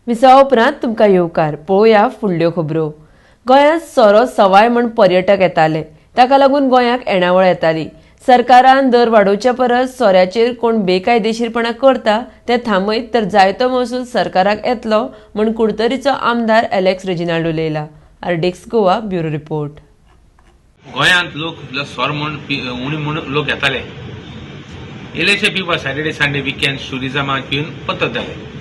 विसावा उपरांत तुमकां येवकार पळोवया फुडल्यो खबरो। गोंयांत सोरो सवाय म्हूण पर्यटक येताले, ताका लागून गोंयाक येणावळ येताली। सरकारान दर वाडोवचे परस सोऱ्याचेर कोण बेकायदेशीरपणां करता ते थांबयत तर जायतो महसूल सरकाराक येतलो म्हूण कुडतरीचो आमदार एलेक्स रेजिनाल्ड उलयला। RDX Goa bureau report. गोंयांत लोक सोर म्हूण उणी म्हूण लोक येताले, इल्लेशे पिवपा सॅटर्डे संडे विकेंड टुरिजमाक पिवन परत जाले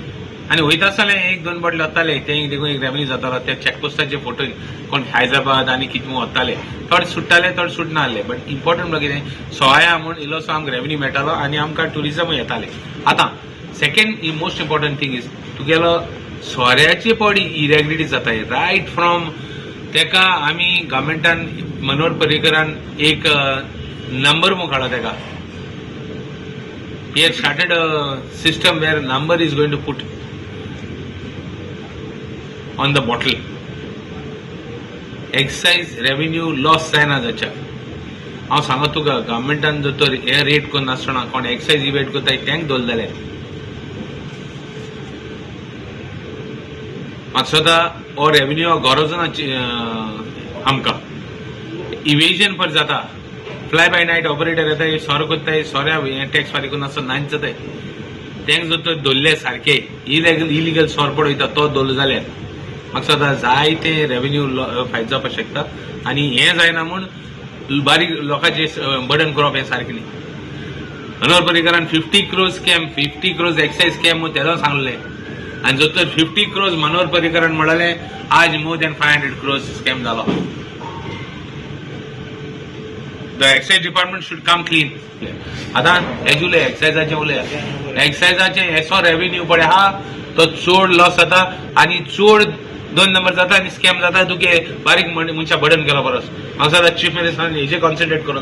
आनी वयता आसताले एक दोन बॉटल वताले ते देखून एक रेवन्यू जातालो। ते चॅकपोस्टाचे फोटो कोण हैदराबाद आनी कितें वताले, थोडे सुट्टाले थोडे सुटना आहले, बट इम्पॉर्टंट म्हणल्यार कितें सोया म्हूण इल्लोसो आमकां रेवन्यू मेळटालो आनी आमकां टुरिजमूय येताले। आतां second most important thing is तुगेलो सोऱ्याची पड इरेग्युलेटी जाताय रायट फ्रॉम तेका आमी गव्हर्मेंटान मनोहर पर्रीकरान एक नंबर म्हूण काडला तेका he had started a system where number is going to put on the bottle. Excise revenue loss जायना जाच्या। हांव सांगत तुका गव्हर्मेंटान जो तो हे रेट कोन्न नासतना कोण एक्सायज इवेट करता तेंक दवरलेले। म्हाका सदां हो रेवन्यू गरज ना आमकां इवेजन पर जाता। फ्लाय बाय नायट ऑपरेटर येता सोरो करताय सोऱ्या टॅक्स फारीक करून आसता नाच जाताय तेंक जर तर दवरले सारखे इलिगल सोर पडयता तो दवरलो जाल्यार म्हाका सदां जायते रेवन्यू फायद जावपाक शकता आनी हें जायना म्हूण बारीक लोकांचे बर्डन करप हें सारकें न्ही। मनोहर पर्रीकरान 50 crores scam 50 crores excise scam म्हूण तेजो सांगलें आनी जर तर 50 crores मनोहर पर्रीकरान म्हणालें आज मोर दॅन 500 crores स्कॅम जालो। The excise department should come clean. आता हेज उलय एक्सायजाचे उलया एक्सायजाचे असो रेवन्यू पळय हा तो चड लॉस जाता आनी चड 2 नंबर जाता आनी स्कॅम जाता तुगे बारीक मनशा बर्डन केला परस। हांव सदां चीफ मिनिस्टरान हेजेर कॉन्सन्ट्रेट करून